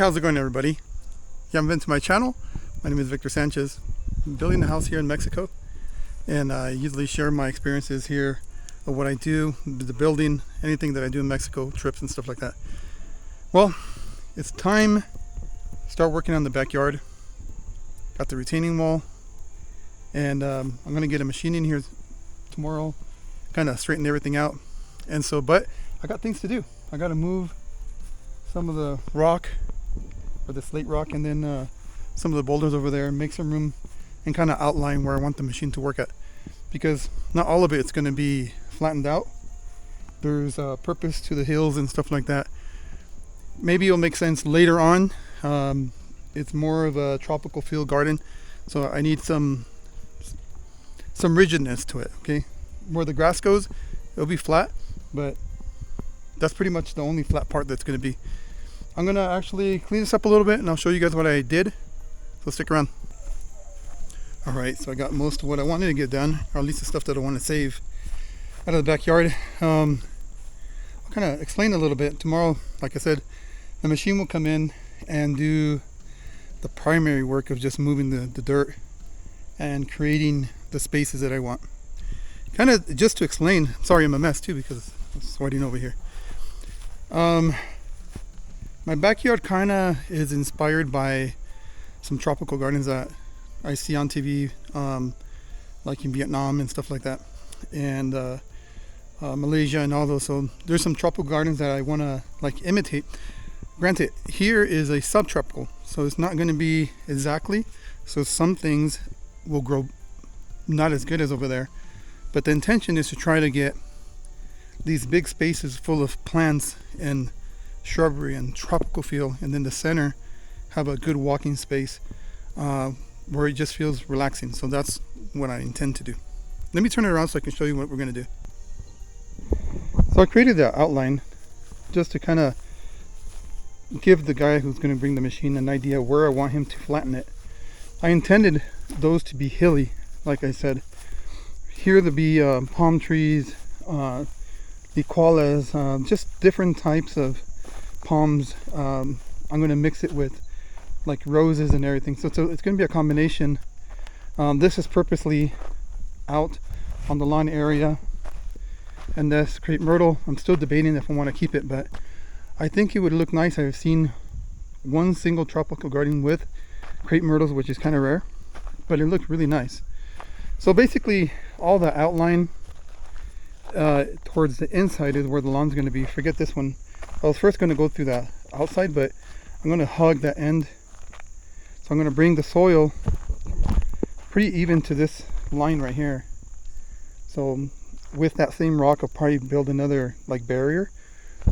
How's it going, everybody? If you haven't been to my channel, my name is Victor Sanchez. I'm building a house here in Mexico, and I usually share my experiences here of what I do, the building, anything that I do in Mexico, trips and stuff like that. Well, it's time to start working on the backyard. Got the retaining wall, and I'm gonna get a machine in here tomorrow, kind of straighten everything out. And so, but I got things to do. I got to move some of the rock, or the slate rock, and then some of the boulders over there, make some room and kind of outline where I want the machine to work at, because not all of it's going to be flattened out. There's a purpose to the hills and stuff like that. Maybe it'll make sense later on. It's more of a tropical field garden, so I need some rigidness to it. Okay, where the grass goes, it'll be flat, but that's pretty much the only flat part that's going to be. I'm going to actually clean this up a little bit, and I'll show you guys what I did, so stick around. Alright, so I got most of what I wanted to get done, or at least the stuff that I want to save out of the backyard. I'll kind of explain a little bit. Tomorrow, like I said, the machine will come in and do the primary work of just moving the dirt and creating the spaces that I want. Kind of just to explain, sorry I'm a mess too because I'm sweating over here. My backyard kind of is inspired by some tropical gardens that I see on TV, like in Vietnam and stuff like that, and Malaysia and all those. So there's some tropical gardens that I want to like imitate. Granted, here is a subtropical, so it's not going to be exactly. So some things will grow not as good as over there, but the intention is to try to get these big spaces full of plants and shrubbery and tropical feel, and then the center have a good walking space where it just feels relaxing. So that's what I intend to do. Let me turn it around so I can show you what we're going to do. So I created that outline just to kind of give the guy who's going to bring the machine an idea where I want him to flatten it. I intended those to be hilly, like I said. Here to be palm trees, liquales, just different types of palms. I'm going to mix it with like roses and everything, so it's going to be a combination. This is purposely out on the lawn area, and this crepe myrtle, I'm still debating if I want to keep it, but I think it would look nice. I've seen one single tropical garden with crepe myrtles, which is kind of rare, but it looked really nice. So basically all the outline towards the inside is where the lawn's going to be. Forget this one. I was first going to go through the outside, but I'm going to hug that end. So I'm going to bring the soil pretty even to this line right here. So with that same rock, I'll probably build another like barrier,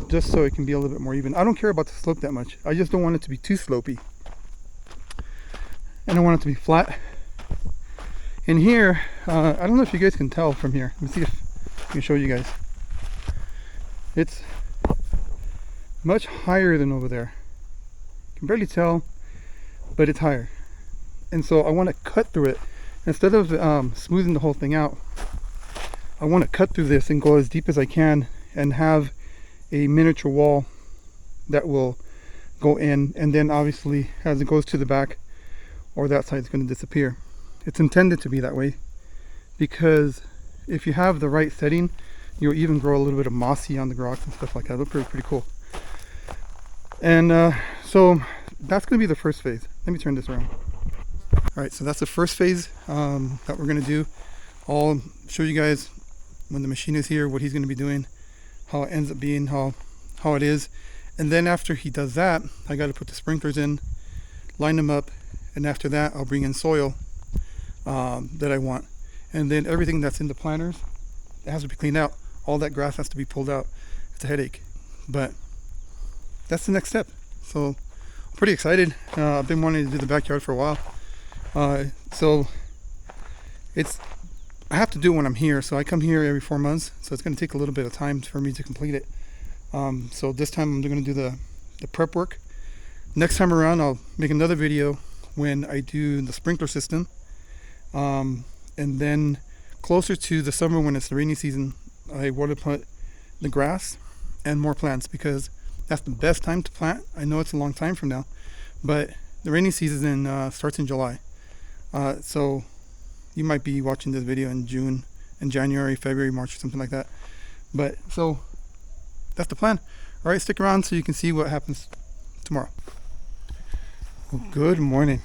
just so it can be a little bit more even. I don't care about the slope that much. I just don't want it to be too slopey, and I want it to be flat. In here, I don't know if you guys can tell from here. Let me see if I can show you guys. It's much higher than over there. You can barely tell, but it's higher. And so I want to cut through it. Instead of smoothing the whole thing out, I want to cut through this and go as deep as I can and have a miniature wall that will go in, and then obviously as it goes to the back or that side, it's going to disappear. It's intended to be that way because if you have the right setting, you'll even grow a little bit of mossy on the rocks and stuff like that. It'll look pretty cool. And so that's going to be the first phase. Let me turn this around. Alright, so that's the first phase that we're going to do. I'll show you guys when the machine is here what he's going to be doing, how it ends up being, how it is. And then after he does that, I got to put the sprinklers in, line them up, and after that I'll bring in soil that I want. And then everything that's in the planters, it has to be cleaned out. All that grass has to be pulled out. It's a headache, but that's the next step. So I'm pretty excited. I've been wanting to do the backyard for a while. So I have to do it when I'm here. So I come here every 4 months. So it's going to take a little bit of time for me to complete it. So this time I'm going to do the prep work. Next time around, I'll make another video when I do the sprinkler system. And then closer to the summer when it's the rainy season, I want to put the grass and more plants, because that's the best time to plant. I know it's a long time from now, but the rainy season starts in July. So you might be watching this video in June, in January, February, March, or something like that. But so that's the plan. All right, stick around so you can see what happens tomorrow. Well, good morning.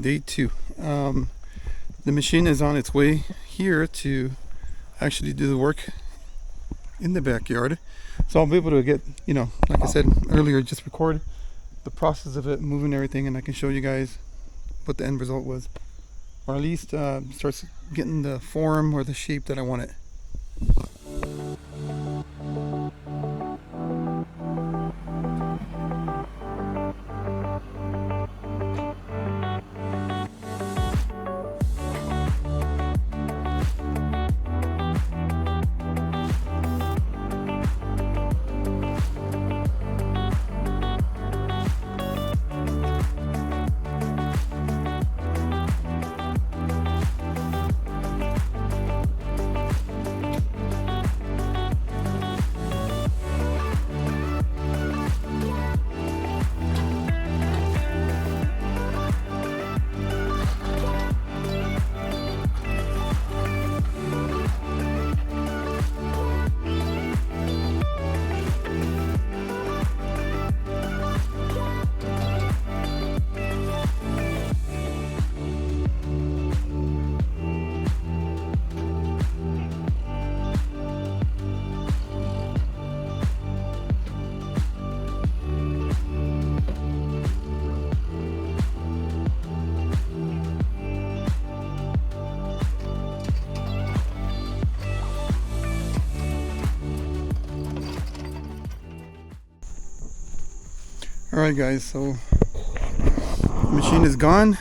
Day 2. The machine is on its way here to actually do the work in the backyard. So I'll be able to get, like I said earlier, just record the process of it, moving everything, and I can show you guys what the end result was. Or at least starts getting the form or the shape that I want it. Alright guys, so the machine is gone.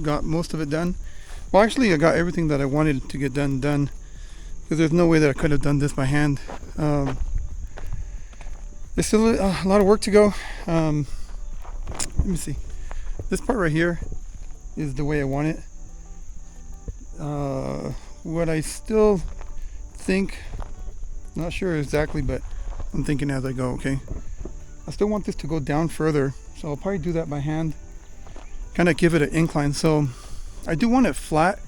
Got most of it done. Well, actually I got everything that I wanted to get done because there's no way that I could have done this by hand. There's still a lot of work to go. Let me see. This part right here is the way I want it. What I still think, not sure exactly, but I'm thinking as I go, okay? I still want this to go down further, so I'll probably do that by hand. Kind of give it an incline. So I do want it flat,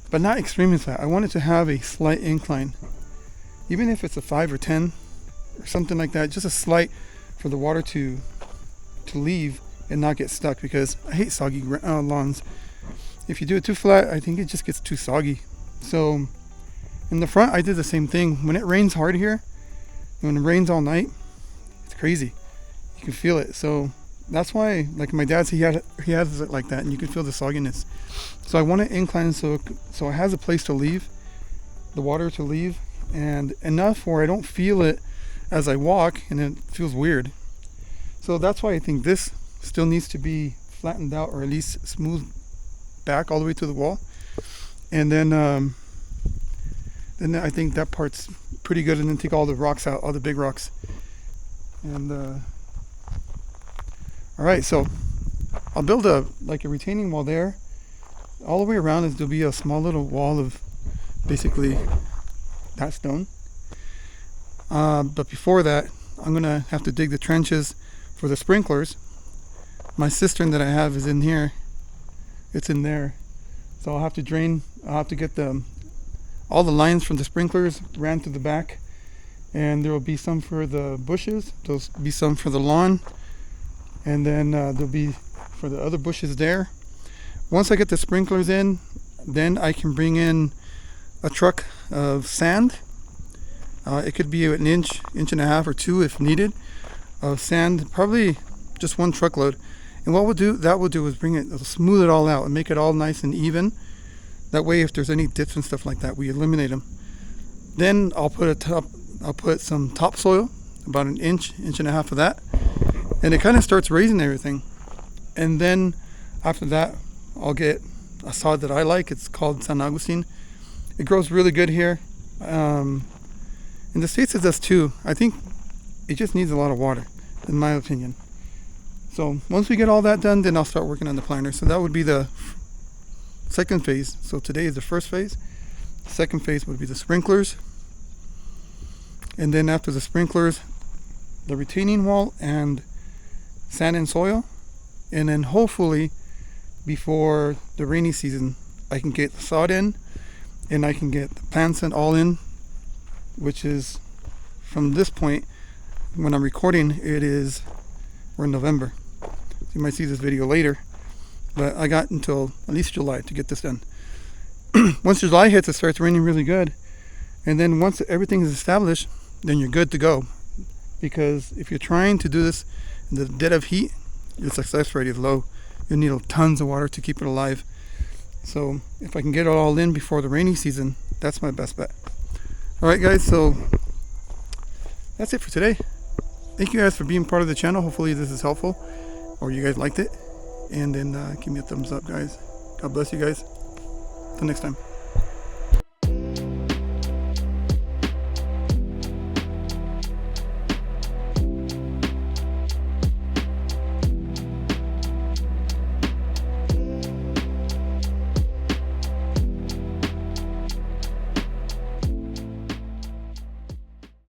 but not extremely flat. I want it to have a slight incline. Even if it's a 5 or 10 or something like that, just a slight for the water to leave and not get stuck, because I hate soggy lawns. If you do it too flat, I think it just gets too soggy. So in the front, I did the same thing. When it rains hard here, when it rains all night, it's crazy. You can feel it. So that's why, like my dad's, he has it like that, and you can feel the sogginess. So I want it inclined so it has a place to leave, the water to leave, and enough where I don't feel it as I walk and it feels weird. So that's why I think this still needs to be flattened out, or at least smooth back all the way to the wall. And then I think that part's pretty good, and then take all the rocks out, all the big rocks. And all right, so I'll build a retaining wall there. All the way around is there'll be a small little wall of basically that stone. But before that, I'm gonna have to dig the trenches for the sprinklers. My cistern that I have is in here. It's in there. So I'll have to drain. I'll have to get all the lines from the sprinklers ran to the back. And there will be some for the bushes. There'll be some for the lawn. And then there'll be for the other bushes there. Once I get the sprinklers in, then I can bring in a truck of sand. It could be an inch and a half or 2 if needed of sand, probably just 1 truckload. And what that will do is it'll smooth it all out and make it all nice and even. That way, if there's any dips and stuff like that, we eliminate them. Then I'll put some topsoil, about an inch and a half of that, and it kind of starts raising everything. And then after that, I'll get a sod that I like. It's called San Agustin. It grows really good here. In the States it does too. I think it just needs a lot of water, in my opinion. So once we get all that done, then I'll start working on the planter. So that would be the second phase. So today is the first phase. The second phase would be the sprinklers. And then after the sprinklers, the retaining wall and sand and soil, and then hopefully before the rainy season I can get the sod in and I can get the plants and all in, which is from this point when I'm recording we're in November. You might see this video later, but I got until at least July to get this done. Once July hits, it starts raining really good, and then once everything is established, then you're good to go. Because if you're trying to do this in the dead of heat, your success rate is low. You need tons of water to keep it alive. So if I can get it all in before the rainy season, that's my best bet. Alright guys, so that's it for today. Thank you guys for being part of the channel. Hopefully this is helpful, or you guys liked it. And then give me a thumbs up, guys. God bless you guys. Until next time.